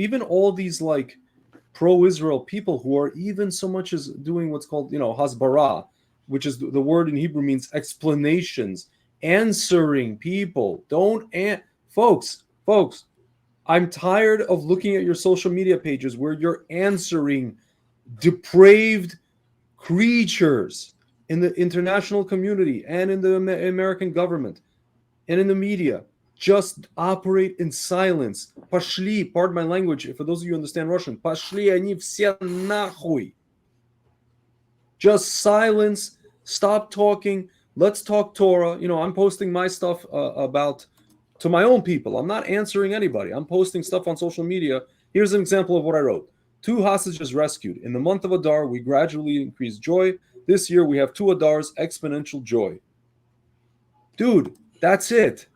even all these like pro-Israel people who are even so much as doing what's called, hasbara, which is the word in Hebrew means explanations, answering people. Folks, I'm tired of looking at your social media pages where you're answering depraved creatures in the international community and in the American government and in the media. Just operate in silence. Pashli, pardon my language, for those of you who understand Russian, pashli они все нахуй. Just silence, stop talking, let's talk Torah. I'm posting my stuff about to my own people. I'm not answering anybody. I'm posting stuff on social media. Here's an example of what I wrote. 2 hostages rescued. In the month of Adar, we gradually increase joy. This year, we have 2 Adars, exponential joy. Dude, that's it.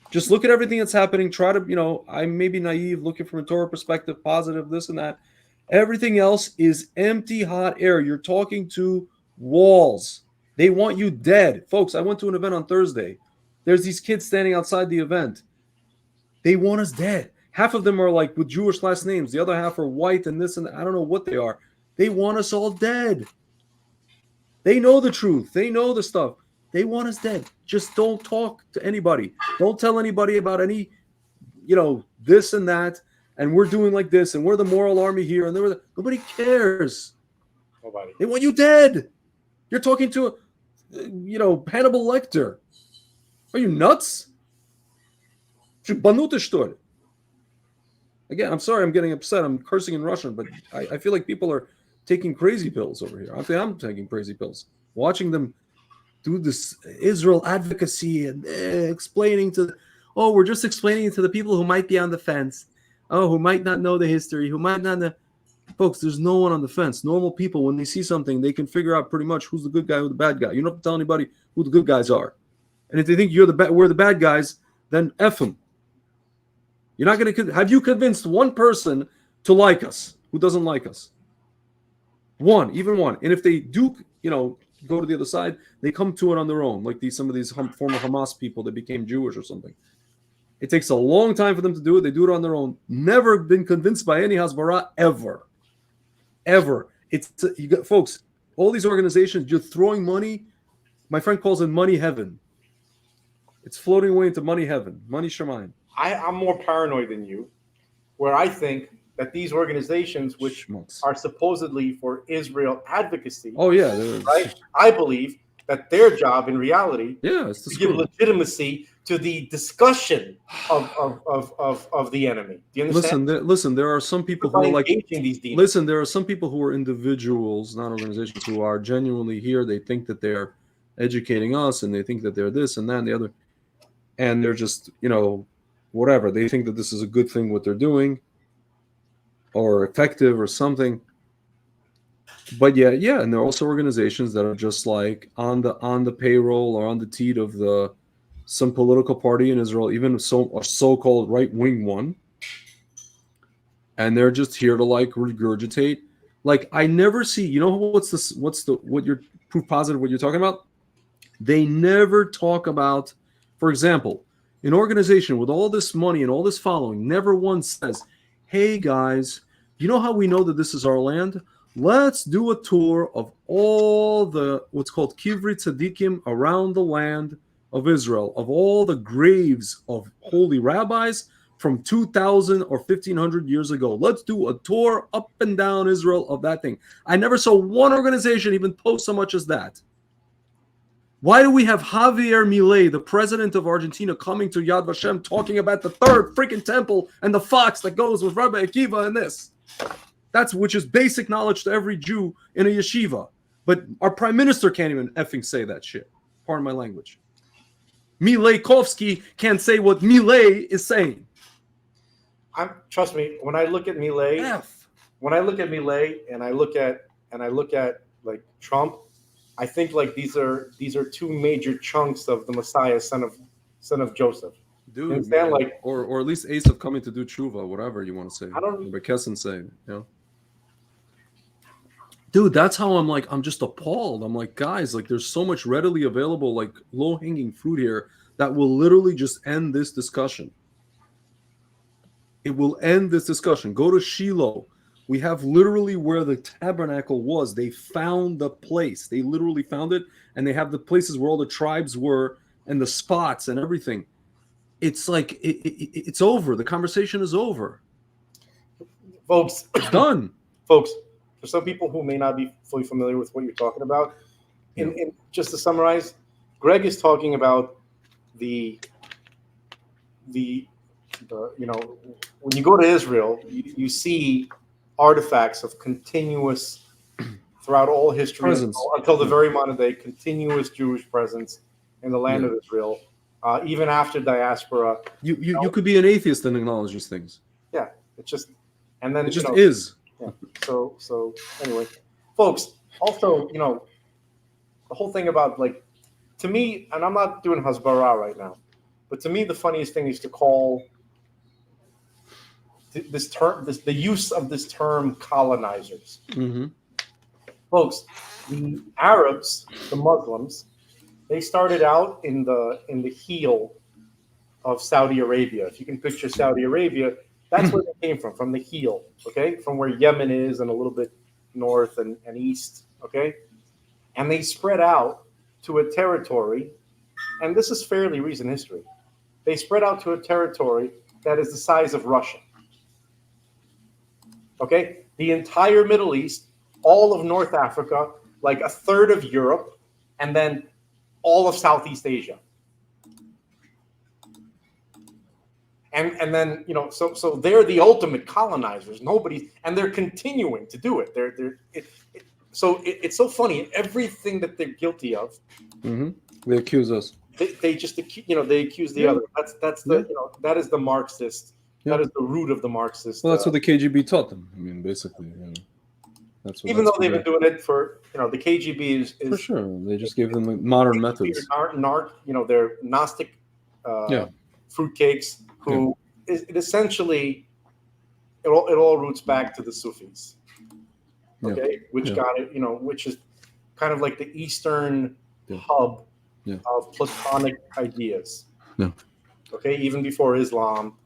Just look at everything that's happening. Try to, I may be naive, looking from a Torah perspective, positive, this and that. Everything else is empty, hot air. You're talking to walls. They want you dead. Folks, I went to an event on Thursday. There's these kids standing outside the event. They want us dead. Half of them are like with Jewish last names. The other half are white and this and that. I don't know what they are. They want us all dead. They know the truth. They know the stuff. They want us dead. Just don't talk to anybody. Don't tell anybody about any, this and that. And we're doing like this. And we're the moral army here. And nobody cares. Nobody. They want you dead. You're talking to, Hannibal Lecter. Are you nuts? Again, I'm sorry I'm getting upset. I'm cursing in Russian, but I feel like people are taking crazy pills over here. I think I'm taking crazy pills. Watching them do this Israel advocacy and explaining we're just explaining it to the people who might be on the fence. Who might not know the history, who might not know. Folks, there's no one on the fence. Normal people, when they see something, they can figure out pretty much who's the good guy, who's the bad guy. You don't have to tell anybody who the good guys are. And if they think we're the bad guys, then F them. You're not going to have you convinced one person to like us who doesn't like us. Even one. And if they do, go to the other side, they come to it on their own, like some of these former Hamas people that became Jewish or something. It takes a long time for them to do it. They do it on their own. Never been convinced by any Hasbara ever. Folks, all these organizations, you're throwing money. My friend calls it money heaven. It's floating away into money heaven, money shamayim. I'm more paranoid than you, where I think that these organizations, which are supposedly for Israel advocacy, right? I believe that their job in reality is to give legitimacy to the discussion of the enemy. Do you understand? Listen. There are some people who are like these demons. Listen. There are some people who are individuals, not organizations, who are genuinely here. They think that they're educating us, and they think that they're this and that and the other, and they're just whatever. They think that this is a good thing what they're doing, or effective or something. But yeah, and there are also organizations that are just like on the payroll or on the teat of some political party in Israel, even a so-called right-wing one, and they're just here to like regurgitate. Like I never see, what you're proof positive what you're talking about? They never talk about, for example, an organization with all this money and all this following never once says, "Hey guys, you know how we know that this is our land? Let's do a tour of all the what's called Kivri Tzadikim around the land of Israel, of all the graves of holy rabbis from 2,000 or 1,500 years ago. Let's do a tour up and down Israel of that thing." I never saw one organization even post so much as that. Why do we have Javier Milei, the president of Argentina, coming to Yad Vashem talking about the third freaking temple and the fox that goes with Rabbi Akiva and this? Which is basic knowledge to every Jew in a yeshiva. But our prime minister can't even effing say that shit. Pardon my language. Mileikovsky can't say what Milei is saying. Trust me, when I look at Milei, and I look at like Trump, I think like these are 2 major chunks of the Messiah, son of Joseph. Dude, understand? Like, or at least Ace of coming to do tshuva, whatever you want to say. I don't. But Kesson saying, Dude, that's how I'm just appalled. I'm like, guys, like there's so much readily available, like low-hanging fruit here that will literally just end this discussion. It will end this discussion. Go to Shiloh. We have literally where the tabernacle was. They found the place. They literally found it, and they have the places where all the tribes were and the spots and everything. It's like it's over. The conversation is over, folks. It's done, folks. For some people who may not be fully familiar with what you're talking about, in just to summarize, Greg is talking about the you know, when you go to Israel, you see artifacts of continuous, throughout all history until the very modern day, continuous Jewish presence in the land of Israel, even after diaspora. You could be an atheist and acknowledge these things. Yeah, it's just, and then it just is. Yeah. So anyway, folks. Also, you know, the whole thing about, like, to me, and I'm not doing hasbara right now, but to me, the funniest thing is to call this term, the use of this term, colonizers. Mm-hmm. Folks, the Arabs, the Muslims, they started out in the heel of Saudi Arabia. If you can picture Saudi Arabia, that's where they came from the heel, okay? From where Yemen is and a little bit north and east, okay? And they spread out to a territory, and this is fairly recent history. They spread out to a territory that is the size of Russia. Okay? The entire Middle East, all of North Africa, like a third of Europe, and then all of Southeast Asia. And then, you know, so they're the ultimate colonizers. And they're continuing to do it. It's so funny. Everything that they're guilty of, they accuse us. They just, you know, they accuse the other. That's the, you know, that is the Marxist. That is the root of the Marxist. Well, that's what the KGB taught them. I mean, basically, you know, that's what. Even though they've been doing it for, you know, the KGB is for sure. They just gave them modern methods. You know, they're Gnostic fruitcakes who it essentially it all roots back to the Sufis. Okay, which got it, you know, which is kind of like the Eastern hub of Platonic ideas. Yeah. Okay, even before Islam.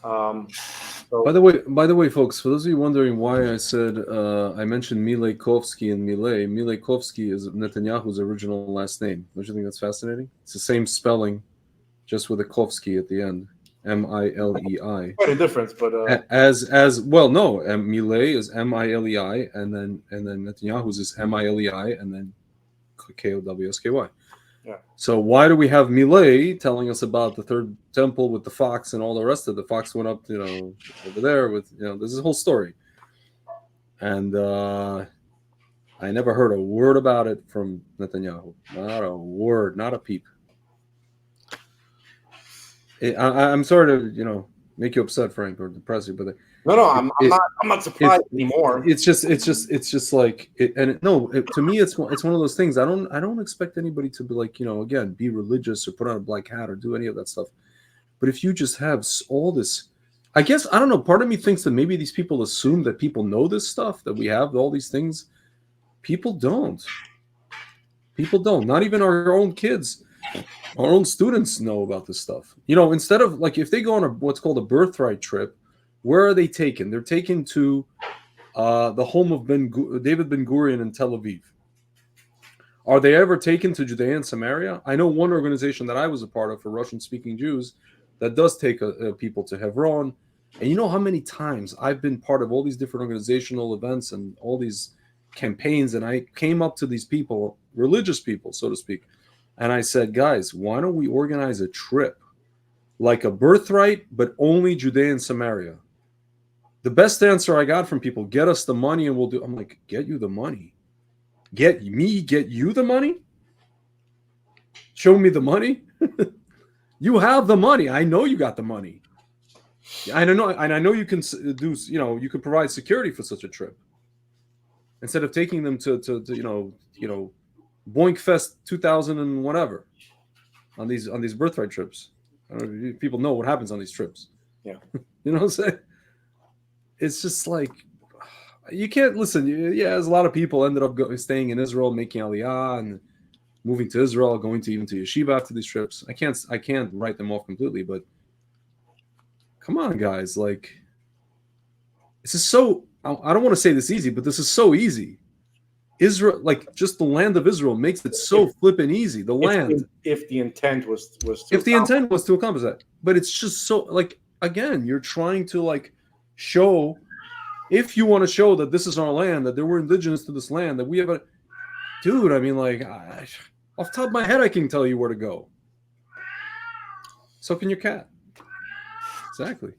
By the way, folks, for those of you wondering why I said I mentioned Mileikovsky and Mileikovsky is Netanyahu's original last name. Don't you think that's fascinating? It's the same spelling, just with a Kovsky at the end. Milei. Quite a difference, but as well, no. Milei is Milei, and then Netanyahu's is Milei, and then Kowsky. Yeah. So why do we have Milei telling us about the third temple with the fox and all the rest of the fox went up, you know, over there with, you know, there's this whole story. And I never heard a word about it from Netanyahu. Not a word, not a peep. I'm sorry to, you know, make you upset, Frank, or depress you, but I'm not surprised anymore. It's just like to me, it's one of those things. I don't expect anybody to be like, you know, again, be religious or put on a black hat or do any of that stuff. But if you just have all this, I guess, I don't know. Part of me thinks that maybe these people assume that people know this stuff, that we have all these things. People don't. Not even our own kids. Our own students know about this stuff. You know, instead of, like, if they go on what's called a birthright trip, where are they taken? They're taken to the home of David Ben Gurion in Tel Aviv. Are they ever taken to Judea and Samaria? I know one organization that I was a part of for Russian-speaking Jews that does take people to Hebron. And you know how many times I've been part of all these different organizational events and all these campaigns, and I came up to these people, religious people, so to speak, and I said, guys, why don't we organize a trip like a birthright, but only Judea and Samaria? The best answer I got from people, get us the money and we'll do. I'm like, get you the money? Get you the money? Show me the money? You have the money. I know you got the money. I know you can do, you know, you could provide security for such a trip. Instead of taking them to you know, Boink Fest 2000 and whatever on these birthright trips. I don't know if people know what happens on these trips. Yeah. You know what I'm saying? It's just like, you can't listen. Yeah, there's a lot of people ended up staying in Israel, making Aliyah and moving to Israel, going to even to yeshiva after these trips. I can't write them off completely, but come on, guys. Like, This is so, I don't want to say this easy, but this is so easy. Israel, like just the land of Israel, makes it so flippin' easy. The land. If the intent was to if the intent was to accomplish that, but it's just so, like, again, you're trying to like show, if you want to show that this is our land, that there were indigenous to this land, that we have a, dude. I mean, like, off the top of my head, I can tell you where to go. So can your cat. Exactly.